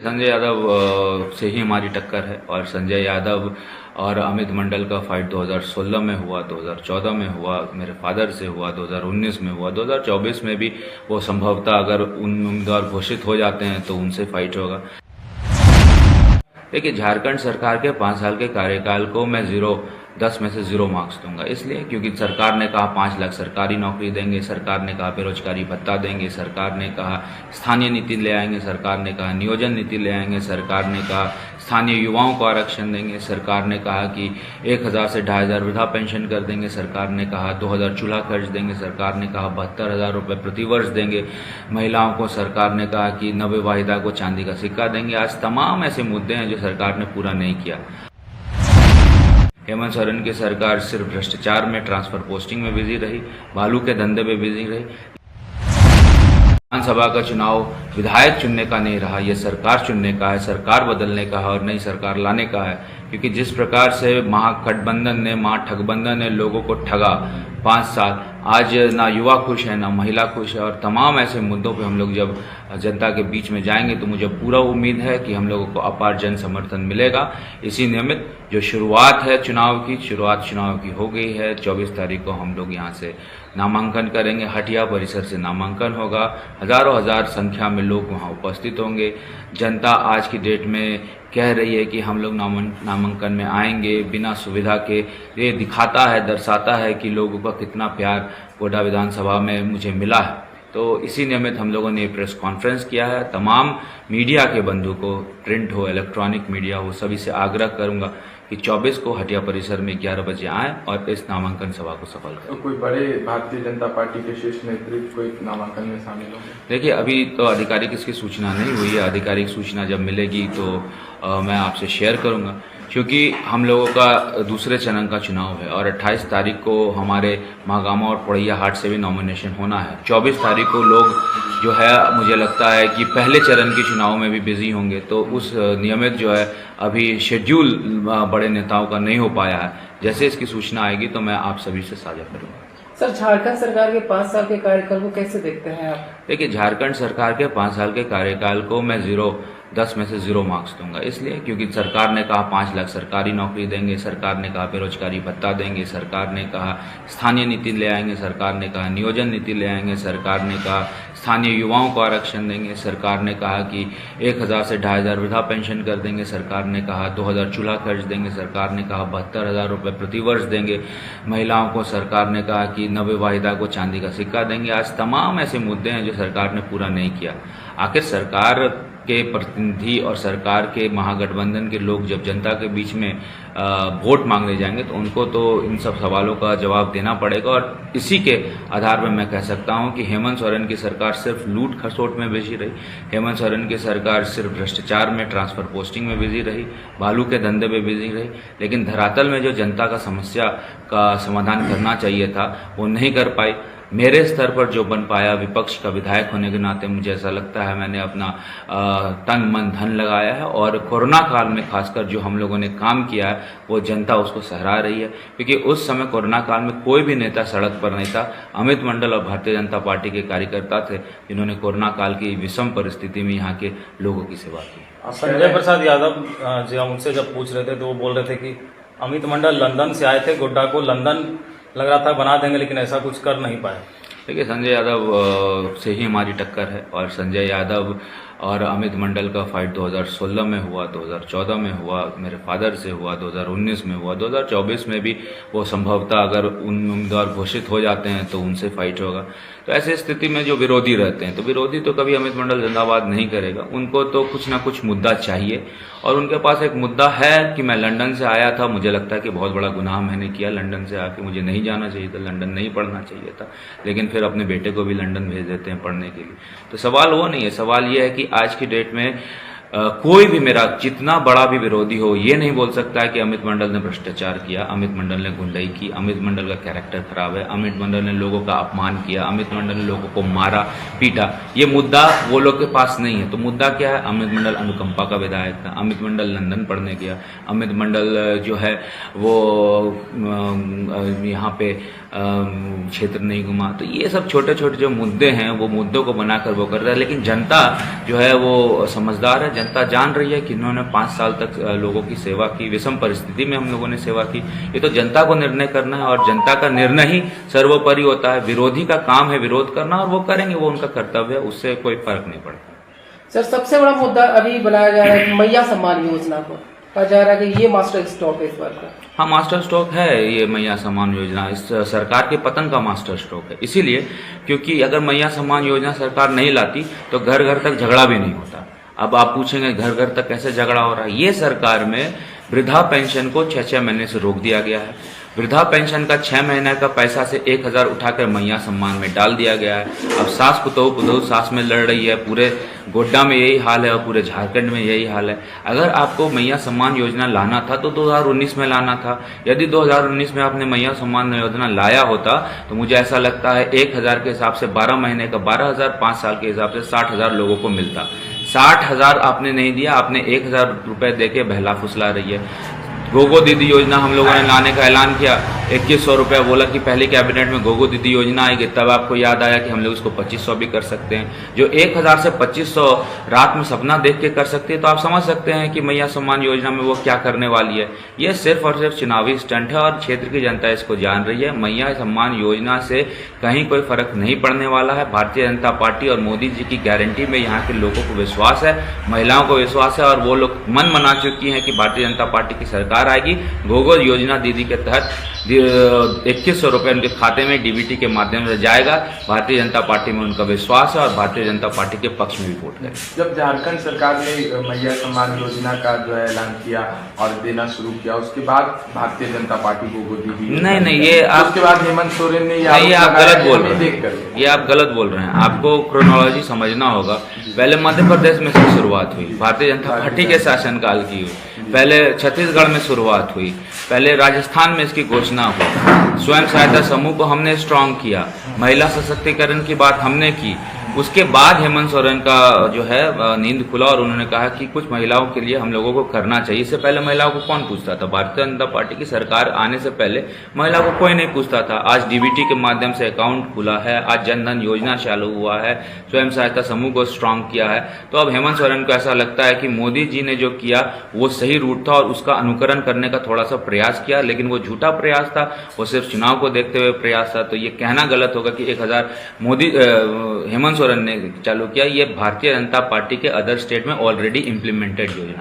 संजय यादव से ही हमारी टक्कर है और संजय यादव और अमित मंडल का फाइट 2016 में हुआ, 2014 में हुआ, मेरे फादर से हुआ, 2019 में हुआ, 2024 में भी वो संभवतः अगर उम्मीदवार घोषित हो जाते हैं तो उनसे फाइट होगा। देखिए, झारखंड सरकार के 5 साल के कार्यकाल को मैं 10 में से 0 मार्क्स दूंगा, इसलिए क्योंकि सरकार ने कहा 5 लाख सरकारी नौकरी देंगे, सरकार ने कहा बेरोजगारी भत्ता देंगे, सरकार ने कहा स्थानीय नीति ले आएंगे, सरकार ने कहा नियोजन नीति ले आएंगे, सरकार ने कहा स्थानीय युवाओं को आरक्षण देंगे, सरकार ने कहा कि 1000 से 2500 वृद्धा पेंशन कर देंगे, सरकार ने कहा 2000 चूल्हा खर्च देंगे, सरकार ने कहा 72,000 रुपये प्रतिवर्ष देंगे, महिलाओं को सरकार ने कहा कि नवविवाहिता को चांदी का सिक्का देंगे। आज तमाम ऐसे मुद्दे हैं जो सरकार ने पूरा नहीं किया। हेमंत सोरेन की सरकार सिर्फ भ्रष्टाचार में, ट्रांसफर पोस्टिंग में बिजी रही, बालू के धंधे में बिजी रही। विधानसभा का चुनाव विधायक चुनने का नहीं रहा, ये सरकार चुनने का है, सरकार बदलने का है और नई सरकार लाने का है। क्योंकि जिस प्रकार से महागठबंधन ने, महाठगबंधन ने लोगों को ठगा 5 साल, आज ना युवा खुश है, ना महिला खुश है। और तमाम ऐसे मुद्दों पे हम लोग जब जनता के बीच में जाएंगे तो मुझे पूरा उम्मीद है कि हम लोगों को अपार जन समर्थन मिलेगा। इसी नियमित जो शुरुआत है चुनाव की हो गई है। 24 तारीख को हम लोग यहाँ से नामांकन करेंगे, हटिया परिसर से नामांकन होगा, हजारों हजार संख्या में लोग वहाँ उपस्थित होंगे। जनता आज की डेट में कह रही है कि हम लोग नामांकन में आएंगे बिना सुविधा के। ये दिखाता है, दर्शाता है कि लोगों का कितना प्यार गोड्डा विधानसभा में मुझे मिला है। तो इसी नियमित हम लोगों ने प्रेस कॉन्फ्रेंस किया है। तमाम मीडिया के बंधु को, प्रिंट हो, इलेक्ट्रॉनिक मीडिया हो, सभी से आग्रह करूंगा कि 24 को हटिया परिसर में 11 बजे आएं और इस नामांकन सभा को सफल करें। तो कोई बड़े भारतीय जनता पार्टी के शीर्ष नेतृत्व कोई नामांकन में शामिल होंगे? देखिए, अभी तो आधिकारिक इसकी सूचना नहीं हुई है। आधिकारिक सूचना जब मिलेगी तो मैं आपसे शेयर करूंगा, क्योंकि हम लोगों का दूसरे चरण का चुनाव है और 28 तारीख को हमारे महागामा और पड़ैया हाट से भी नॉमिनेशन होना है। 24 तारीख को लोग जो है, मुझे लगता है कि पहले चरण के चुनाव में भी बिजी होंगे। तो उस नियमित जो है अभी शेड्यूल बड़े नेताओं का नहीं हो पाया है। जैसे इसकी सूचना आएगी तो मैं आप सभी से साझा करूंगा। सर, झारखंड सरकार के 5 साल के कार्यकाल को कैसे देखते हैं आप? देखिए, झारखंड सरकार के 5 साल के कार्यकाल को मैं 10 में से 0 मार्क्स दूंगा, इसलिए क्योंकि सरकार ने कहा 5 लाख सरकारी नौकरी देंगे, सरकार ने कहा बेरोजगारी भत्ता देंगे, सरकार ने कहा स्थानीय नीति ले आएंगे, सरकार ने कहा नियोजन नीति ले आएंगे, सरकार ने कहा स्थानीय युवाओं को आरक्षण देंगे, सरकार ने कहा कि 1000 से 2500 वृद्धा पेंशन कर देंगे, सरकार ने कहा 2000 चूल्हा खर्च देंगे, सरकार ने कहा 72,000 रुपये प्रतिवर्ष देंगे, महिलाओं को सरकार ने कहा कि नवविवाहिता को चांदी का सिक्का देंगे। आज तमाम ऐसे मुद्दे हैं जो सरकार ने पूरा नहीं किया। आखिर सरकार के प्रतिनिधि और सरकार के महागठबंधन के लोग जब जनता के बीच में वोट मांगने जाएंगे तो उनको तो इन सब सवालों का जवाब देना पड़ेगा। और इसी के आधार पर मैं कह सकता हूं कि हेमंत सोरेन की सरकार सिर्फ लूट खसोट में बिजी रही, हेमंत सोरेन की सरकार सिर्फ भ्रष्टाचार में, ट्रांसफर पोस्टिंग में बिजी रही, बालू के धंधे में बिजी रही। लेकिन धरातल में जो जनता का समस्या का समाधान करना चाहिए था वो नहीं कर पाई। मेरे स्तर पर जो बन पाया, विपक्ष का विधायक होने के नाते मुझे ऐसा लगता है मैंने अपना तन मन धन लगाया है। और कोरोना काल में खासकर जो हम लोगों ने काम किया है वो जनता उसको सराह रही है, क्योंकि उस समय कोरोना काल में कोई भी नेता सड़क पर नहीं था। अमित मंडल और भारतीय जनता पार्टी के कार्यकर्ता थे जिन्होंने कोरोना काल की विषम परिस्थिति में यहाँ के लोगों की सेवा की। संजय प्रसाद यादव जी, हम उनसे जब पूछ रहे थे तो वो बोल रहे थे कि अमित मंडल लंदन से आए थे, गोड्डा को लंदन लग रहा था बना देंगे, लेकिन ऐसा कुछ कर नहीं पाए। देखिए, संजय यादव से ही हमारी टक्कर है और संजय यादव और अमित मंडल का फाइट 2016 में हुआ, 2014 में हुआ, मेरे फादर से हुआ, 2019 में हुआ, 2024 में भी वो संभवतः अगर उम्मीदवार घोषित हो जाते हैं तो उनसे फाइट होगा। तो ऐसी स्थिति में जो विरोधी रहते हैं तो विरोधी तो कभी अमित मंडल जिंदाबाद नहीं करेगा। उनको तो कुछ ना कुछ मुद्दा चाहिए और उनके पास एक मुद्दा है कि मैं लंदन से आया था, मुझे लगता है कि बहुत बड़ा गुनाह मैंने किया, लंदन से आके मुझे नहीं जाना चाहिए था, लंदन नहीं पढ़ना चाहिए था, लेकिन फिर अपने बेटे को भी लंदन भेज देते हैं पढ़ने के लिए। तो सवाल वो नहीं है, सवाल ये है कि आज की डेट में कोई भी मेरा जितना बड़ा भी विरोधी हो ये नहीं बोल सकता है कि अमित मंडल ने भ्रष्टाचार किया, अमित मंडल ने गुंडाई की, अमित मंडल का कैरेक्टर खराब है, अमित मंडल ने लोगों का अपमान किया, अमित मंडल ने लोगों को मारा पीटा। ये मुद्दा वो लोग के पास नहीं है। तो मुद्दा क्या है? अमित मंडल अनुकंपा का विधायक था, अमित मंडल लंदन पढ़ने गया, अमित मंडल जो है वो यहाँ पे क्षेत्र नहीं घुमा। तो ये सब छोटे छोटे जो मुद्दे हैं वो मुद्दों को बनाकर वो कर रहा है, लेकिन जनता जो है वो समझदार है। जनता जान रही है कि इन्होंने 5 साल तक लोगों की सेवा की, विषम परिस्थिति में हम लोगों ने सेवा की। ये तो जनता को निर्णय करना है और जनता का निर्णय ही सर्वोपरि होता है। विरोधी का काम है विरोध करना और वो करेंगे, वो उनका कर्तव्य है, उससे कोई फर्क नहीं पड़ता। सर, सबसे बड़ा मुद्दा अभी बनाया जा रहा है कि मैया सम्मान योजना को कहा जा रहा है कि ये मास्टर स्ट्रोक है इस बार का। हाँ, मास्टर स्ट्रोक है ये मैया सम्मान योजना, इस सरकार के पतन का मास्टर स्ट्रोक है। इसीलिए क्योंकि अगर मैया सम्मान योजना सरकार नहीं लाती तो घर घर तक झगड़ा भी नहीं होता। अब आप पूछेंगे घर घर तक कैसे झगड़ा हो रहा है। ये सरकार में वृद्धा पेंशन को 6-6 महीने से रोक दिया गया है। वृद्धा पेंशन का 6 महीने का पैसा से 1000 उठाकर मैया सम्मान में डाल दिया गया है। अब सास पुतोह सास में लड़ रही है। पूरे गोड्डा में यही हाल है और पूरे झारखंड में यही हाल है। अगर आपको मैया सम्मान योजना लाना था तो 2019 में लाना था। यदि 2019 में आपने मैया सम्मान योजना लाया होता तो मुझे ऐसा लगता है 1000 के हिसाब से 12 महीने का 12,000, 5 साल के हिसाब से 60,000 लोगों को मिलता। 60,000 आपने नहीं दिया, आपने 1000 रुपए देके बहला फुसला रही है। गोगो दीदी योजना हम लोगों ने लाने का ऐलान किया, 2100 रुपये बोला कि पहली कैबिनेट में गोगो दीदी योजना आएगी। तब आपको याद आया कि हम लोग इसको 2500 भी कर सकते हैं। जो 1000 से 2500 रात में सपना देख के कर सकते हैं तो आप समझ सकते हैं कि मैया सम्मान योजना में वो क्या करने वाली है। ये सिर्फ और सिर्फ चुनावी स्टंट है और क्षेत्र की जनता इसको जान रही है। मैया सम्मान योजना से कहीं कोई फर्क नहीं पड़ने वाला है। भारतीय जनता पार्टी और मोदी जी की गारंटी में यहाँ के लोगों को विश्वास है, महिलाओं को विश्वास है और वो लोग मन बना चुकी हैं कि भारतीय जनता पार्टी की सरकार आएगी। गोगो योजना दीदी के तहत 2100 रुपये उनके खाते में डीबीटी के माध्यम से जाएगा। भारतीय जनता पार्टी में उनका विश्वास है और भारतीय जनता पार्टी के पक्ष में भी वोट करें। जब झारखंड सरकार ने मैया सम्मान योजना का जो है ऐलान किया और देना शुरू किया, उसके बाद भारतीय जनता पार्टी गोगो दीदी नहीं, ये आप उसके बाद हेमंत सोरेन ने नहीं, आप गलत बोल रहे हैं। ये आप गलत बोल रहे हैं। आपको क्रोनोलॉजी समझना होगा। पहले मध्य प्रदेश में से शुरुआत हुई, भारतीय जनता पार्टी के शासनकाल की हुई। पहले छत्तीसगढ़ में शुरुआत हुई, पहले राजस्थान में इसकी घोषणा हुई। स्वयं सहायता समूह को हमने स्ट्रांग किया, महिला सशक्तिकरण की बात हमने की। उसके बाद हेमंत सोरेन का जो है नींद खुला और उन्होंने कहा कि कुछ महिलाओं के लिए हम लोगों को करना चाहिए। इससे पहले महिलाओं को कौन पूछता था? भारतीय जनता पार्टी की सरकार आने से पहले महिलाओं को कोई नहीं पूछता था। आज डीबीटी के माध्यम से अकाउंट खुला है, आज जनधन योजना चालू हुआ है, स्वयं सहायता समूह को स्ट्रांग किया है। तो अब हेमंत सोरेन को ऐसा लगता है कि मोदी जी ने जो किया वो सही रूट था और उसका अनुकरण करने का थोड़ा सा प्रयास किया, लेकिन वो झूठा प्रयास था, वो सिर्फ चुनाव को देखते हुए प्रयास था। तो ये कहना गलत होगा कि 1000 हेमंत सोरेन ने चालू किया। ये भारतीय जनता पार्टी के अदर स्टेट में ऑलरेडी इम्प्लीमेंटेड योजना।